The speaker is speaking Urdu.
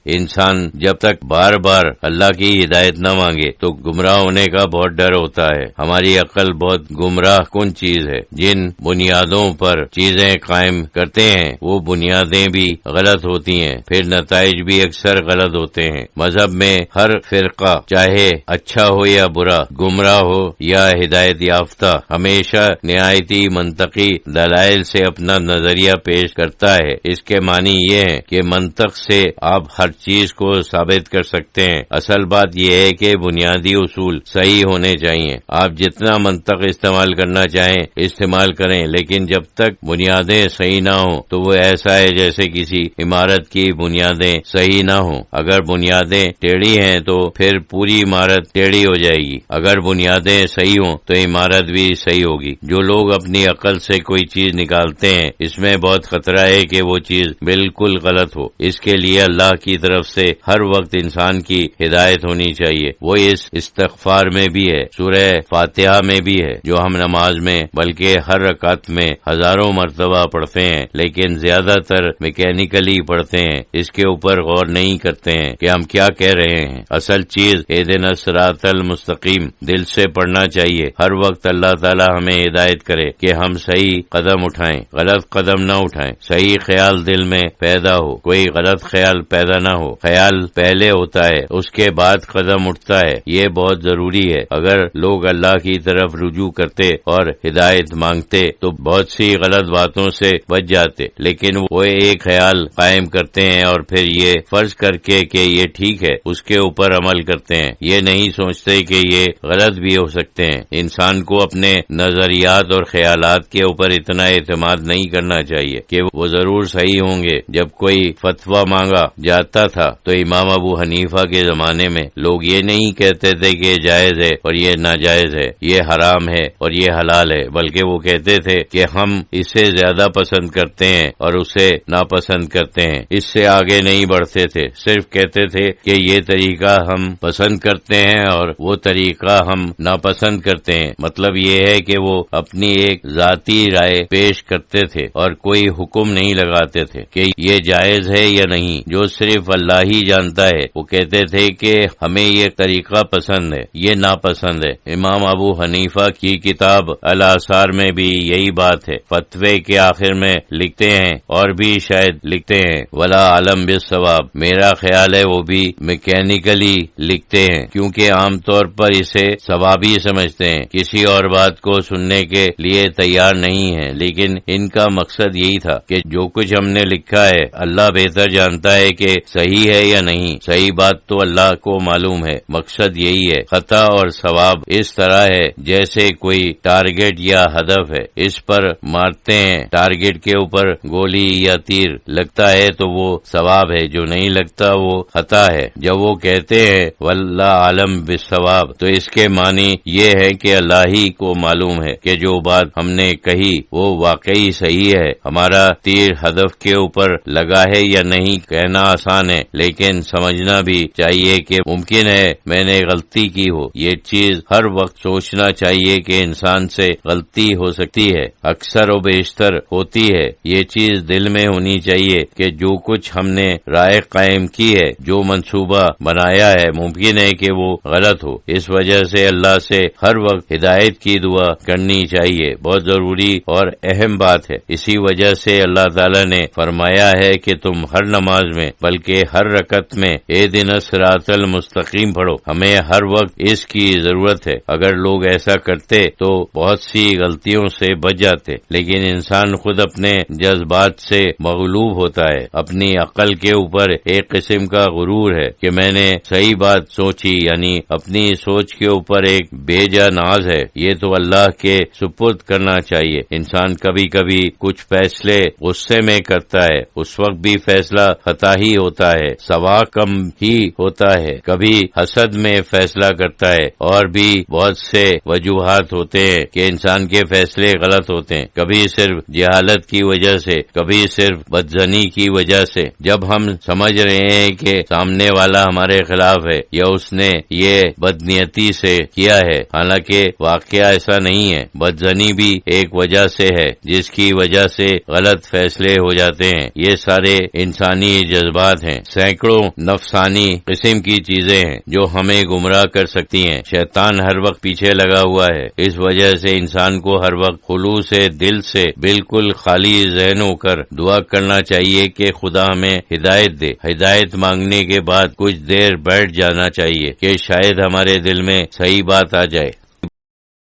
انسان جب تک بار بار اللہ کی ہدایت نہ مانگے تو گمراہ ہونے کا بہت ڈر ہوتا ہے۔ ہماری عقل بہت گمراہ کن چیز ہے۔ جن بنیادوں پر چیزیں قائم کرتے ہیں وہ بنیادیں بھی غلط ہوتی ہیں، پھر نتائج بھی اکثر غلط ہوتے ہیں۔ مذہب میں ہر فرقہ چاہے اچھا ہو یا برا، گمراہ ہو یا ہدایت یافتہ، ہمیشہ نہایتی منطقی دلائل سے اپنا نظریہ پیش کرتا ہے۔ اس کے معنی یہ ہے کہ منطق سے آپ ہر چیز کو ثابت کر سکتے ہیں۔ اصل بات یہ ہے کہ بنیادی اصول صحیح ہونے چاہیے۔ آپ جتنا منطق استعمال کرنا چاہیں استعمال کریں، لیکن جب تک بنیادیں صحیح نہ ہوں تو وہ ایسا ہے جیسے کسی عمارت کی بنیادیں صحیح نہ ہوں۔ اگر بنیادیں ٹیڑھی ہیں تو پھر پوری عمارت ٹیڑھی ہو جائے گی، اگر بنیادیں صحیح ہوں تو عمارت بھی صحیح ہوگی۔ جو لوگ اپنی عقل سے کوئی چیز نکالتے ہیں اس میں بہت خطرہ ہے کہ وہ چیز بالکل غلط ہو۔ اس کے لیے اللہ کی طرف سے ہر وقت انسان کی ہدایت ہونی چاہیے۔ وہ اس استغفار میں بھی ہے، سورہ فاتحہ میں بھی ہے، جو ہم نماز میں بلکہ ہر رکعت میں ہزاروں مرتبہ پڑھتے ہیں، لیکن زیادہ تر میکینیکلی پڑھتے ہیں، اس کے اوپر غور نہیں کرتے ہیں کہ ہم کیا کہہ رہے ہیں۔ اصل چیز اہدنا الصراط المستقیم دل سے پڑھنا چاہیے۔ ہر وقت اللہ تعالی ہمیں ہدایت کرے کہ ہم صحیح قدم اٹھائیں، غلط قدم نہ اٹھائیں، صحیح خیال دل میں پیدا ہو، کوئی غلط خیال پیدا نہ ہو۔ خیال پہلے ہوتا ہے، اس کے بعد قدم اٹھتا ہے، یہ بہت ضروری ہے۔ اگر لوگ اللہ کی طرف رجوع کرتے اور ہدایت مانگتے تو بہت سی غلط باتوں سے بچ جاتے، لیکن وہ ایک خیال قائم کرتے ہیں اور پھر یہ فرض کر کے کہ یہ ٹھیک ہے اس کے اوپر عمل کرتے ہیں، یہ نہیں سوچتے کہ یہ غلط بھی ہو سکتے ہیں۔ انسان کو اپنے نظریات اور خیالات کے اوپر اتنا اعتماد نہیں کرنا چاہیے کہ وہ ضرور صحیح ہوں گے۔ جب کوئی فتویٰ مانگا جاتا تھا تو امام ابو حنیفہ کے زمانے میں لوگ یہ نہیں کہتے تھے کہ جائز ہے اور یہ ناجائز ہے، یہ حرام ہے اور یہ حلال ہے، بلکہ وہ کہتے تھے کہ ہم اسے زیادہ پسند کرتے ہیں اور اسے ناپسند کرتے ہیں۔ اس سے آگے نہیں بڑھتے تھے، صرف کہتے تھے کہ یہ طریقہ ہم پسند کرتے ہیں اور وہ طریقہ ہم ناپسند کرتے ہیں۔ مطلب یہ ہے کہ وہ اپنی ایک ذاتی رائے پیش کرتے تھے اور کوئی حکم نہیں لگاتے تھے کہ یہ جائز ہے یا نہیں، جو صرف اللہ ہی جانتا ہے۔ وہ کہتے تھے کہ ہمیں یہ طریقہ پسند ہے، یہ ناپسند ہے۔ امام ابو حنیفہ کی کتاب الاثار میں بھی یہی بات ہے۔ فتوے کے آخر میں لکھتے ہیں اور بھی شاید لکھتے ہیں ولا عالم بالصواب، میرا خیال ہے وہ بھی میکینیکلی لکھتے ہیں کیونکہ عام طور پر اسے ثوابی سمجھتے ہیں، کسی اور بات کو سننے کے لیے تیار نہیں ہیں، لیکن ان کا مقصد یہی تھا کہ جو کچھ ہم نے لکھا ہے اللہ بہتر جانتا ہے کہ صحیح ہے یا نہیں، صحیح بات تو اللہ کو معلوم ہے، مقصد یہی ہے۔ خطا اور ثواب اس طرح ہے جیسے کوئی ٹارگٹ یا ہدف ہے، اس پر مارتے ہیں، ٹارگٹ کے اوپر گولی یا تیر لگتا ہے تو وہ ثواب ہے، جو نہیں لگتا وہ خطا ہے۔ جب وہ کہتے ہیں واللہ عالم بالصواب تو اس کے معنی یہ ہے کہ اللہ ہی کو معلوم ہے کہ جو بات ہم نے کہی وہ واقعی صحیح ہے، ہمارا تیر ہدف کے اوپر لگا ہے یا نہیں کہنا آسان ہے، لیکن سمجھنا بھی چاہیے کہ ممکن ہے میں نے غلطی کی ہو۔ یہ چیز ہر وقت سوچنا چاہیے کہ انسان سے غلطی ہو سکتی ہے، اکثر و بیشتر ہوتی ہے۔ یہ چیز دل میں ہونی چاہیے کہ جو کچھ ہم نے رائے قائم کی ہے، جو منصوبہ بنایا ہے، ممکن ہے کہ وہ غلط ہو۔ اس وجہ سے اللہ سے ہر وقت ہدایت کی دعا کرنی چاہیے، بہت ضروری اور اہم بات ہے۔ اسی وجہ سے اللہ تعالیٰ نے فرمایا ہے کہ تم ہر نماز میں بلکہ ہر رکعت میں اہدنا الصراط المستقیم پڑھو۔ ہمیں ہر وقت اس کی ضرورت ہے۔ اگر لوگ ایسا کرتے تو بہت سی غلطیوں سے بچ جاتے، لیکن انسان خود اپنے جذبات سے مغلوب ہوتا ہے۔ اپنی عقل کے اوپر ایک قسم کا غرور ہے کہ میں نے صحیح بات سوچی، یعنی اپنی سوچ کے اوپر ایک بے جا ناز ہے، یہ تو اللہ کے سپرد کرنا چاہیے۔ انسان کبھی کبھی کچھ فیصلے غصے میں کرتا ہے، اس وقت بھی فیصلہ خطا ہی ہوتا ہے، ثواب کم ہی ہوتا ہے۔ کبھی حسد میں فیصلہ کرتا ہے، اور بھی بہت سے وجوہات ہوتے ہیں کہ انسان کے فیصلے غلط ہوتے ہیں، کبھی صرف جہالت کی وجہ سے، کبھی صرف بدظنی کی وجہ سے۔ جب ہم سمجھ رہے ہیں کہ سامنے والا ہمارے خلاف ہے یا اس نے یہ بدنیتی سے کیا ہے، حالانکہ واقعہ ایسا نہیں ہے، بدظنی بھی ایک وجہ سے ہے جس کی وجہ سے غلط فیصلے ہو جاتے ہیں۔ یہ سارے انسانی جذبات ہیں۔ ہیں، سینکڑوں نفسانی قسم کی چیزیں ہیں جو ہمیں گمراہ کر سکتی ہیں۔ شیطان ہر وقت پیچھے لگا ہوا ہے، اس وجہ سے انسان کو ہر وقت خلوص دل سے بالکل خالی ذہن ہو کر دعا کرنا چاہیے کہ خدا ہمیں ہدایت دے۔ ہدایت مانگنے کے بعد کچھ دیر بیٹھ جانا چاہیے کہ شاید ہمارے دل میں صحیح بات آ جائے۔